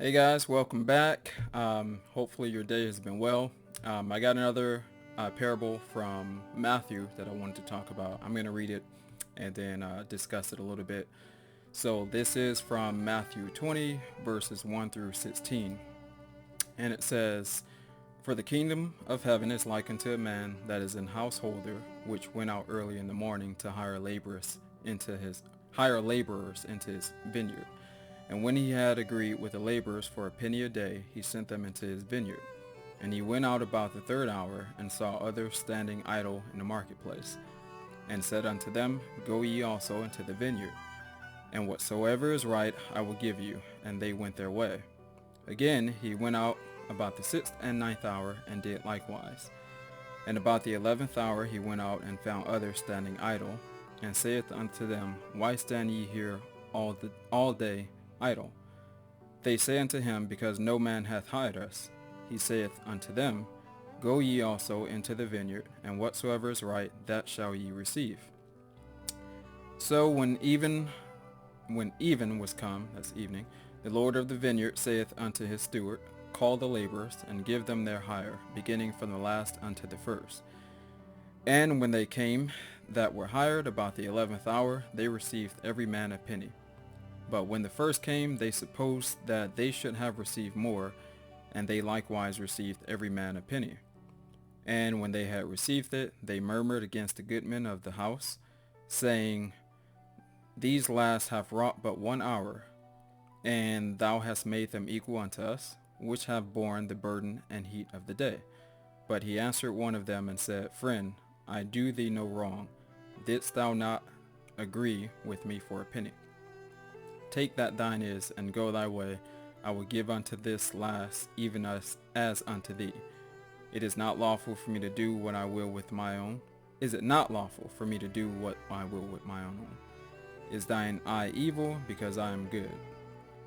Hey guys, welcome back. Hopefully your day has been well. I got another parable from Matthew that I wanted to talk about. I'm going to read it and then discuss it a little bit. So this is from Matthew 20 verses 1 through 16. And it says, "For the kingdom of heaven is like unto a man that is an householder, which went out early in the morning to hire laborers into his vineyard. And when he had agreed with the laborers for a penny a day, he sent them into his vineyard. And he went out about the third hour, and saw others standing idle in the marketplace, and said unto them, Go ye also into the vineyard, and whatsoever is right I will give you. And they went their way. Again he went out about the sixth and ninth hour, and did likewise. And about the 11th hour he went out, and found others standing idle, and saith unto them, Why stand ye here all day idle? They say unto him, Because no man hath hired us. He saith unto them, Go ye also into the vineyard, and whatsoever is right, that shall ye receive. So when even was come, that's evening, the Lord of the vineyard saith unto his steward, Call the laborers, and give them their hire, beginning from the last unto the first. And when they came that were hired about the 11th hour, they received every man a penny. But when the first came, they supposed that they should have received more, and they likewise received every man a penny. And when they had received it, they murmured against the goodman of the house, saying, These last have wrought but 1 hour, and thou hast made them equal unto us, which have borne the burden and heat of the day. But he answered one of them and said, Friend, I do thee no wrong. Didst thou not agree with me for a penny? Take that thine is, and go thy way. I will give unto this last even as unto thee. It is not lawful for me to do what I will with my own. Is it not lawful for me to do what I will with my own? Is thine eye evil, because I am good?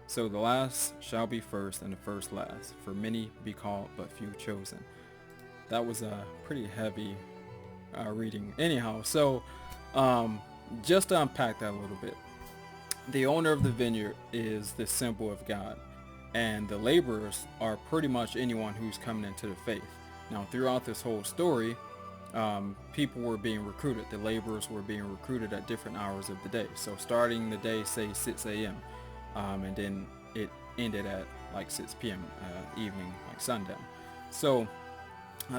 So the last shall be first, and the first last. For many be called, but few chosen." That was a pretty heavy reading. Anyhow, so just to unpack that a little bit. The owner of the vineyard is the symbol of God, and the laborers are pretty much anyone who's coming into the faith. Now, throughout this whole story, people were being recruited. The laborers were being recruited at different hours of the day. So starting the day, say 6 a.m., and then it ended at like 6 p.m. Evening, like sundown. So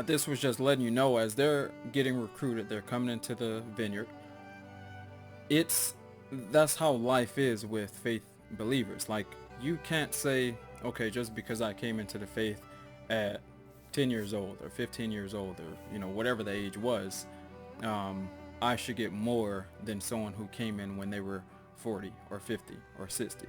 this was just letting you know, as they're getting recruited, they're coming into the vineyard. It's That's how life is with faith believers. Like, you can't say, okay, just because I came into the faith at 10 years old or 15 years old, or whatever the age was, I should get more than someone who came in when they were 40 or 50 or 60.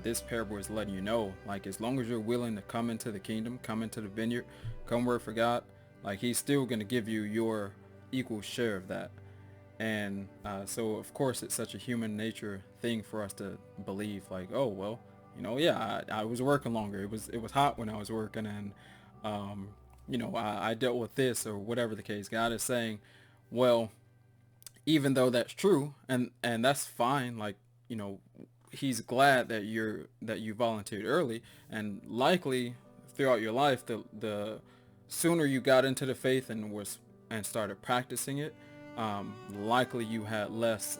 This parable is letting you know, like, as long as you're willing to come into the kingdom, come into the vineyard, come work for God, like, he's still going to give you your equal share of that. And so of course it's such a human nature thing for us to believe, like, oh well, yeah, I was working longer, it was hot when I was working, and I dealt with this, or whatever the case. God is saying, well, even though that's true, and that's fine, like, he's glad that you volunteered early, and likely throughout your life, the sooner you got into the faith and started practicing it, likely you had less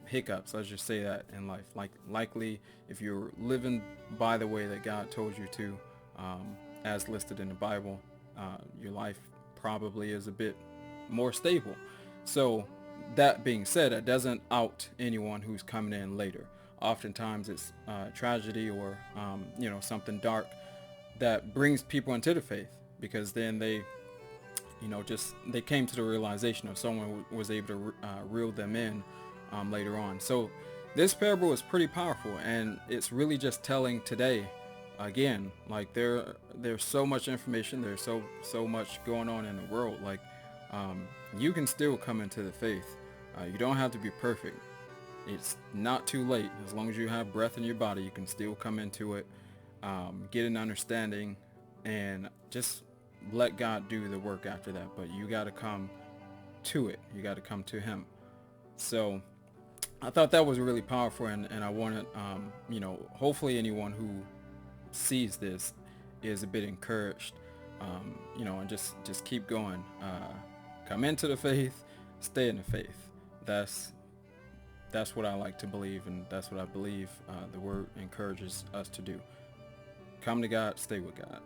hiccups, let's just say that, in life. Like, likely if you're living by the way that God told you to, as listed in the Bible, your life probably is a bit more stable. So that being said, it doesn't out anyone who's coming in later. Oftentimes it's tragedy, or something dark that brings people into the faith, because then they came to the realization, of someone was able to reel them in later on. So this parable is pretty powerful, and it's really just telling today, again, like, there's so much information, there's so much going on in the world. Like, you can still come into the faith. You don't have to be perfect. It's not too late. As long as you have breath in your body, you can still come into it, get an understanding, and just let God do the work after that. But you got to come to it. You got to come to him. So I thought that was really powerful, and I wanted, hopefully anyone who sees this is a bit encouraged, and just keep going. Come into the faith, stay in the faith. That's what I like to believe, and that's what I believe the word encourages us to do. Come to God, stay with God.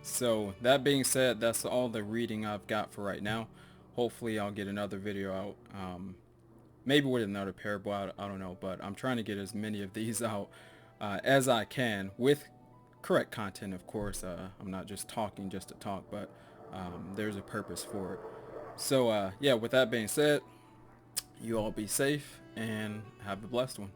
So that being said, that's all the reading I've got for right now. Hopefully I'll get another video out, maybe with another parable. I don't know, but I'm trying to get as many of these out as I can with correct content, of course. I'm not just talking just to talk, but there's a purpose for it. So yeah, with that being said, you all be safe and have a blessed one.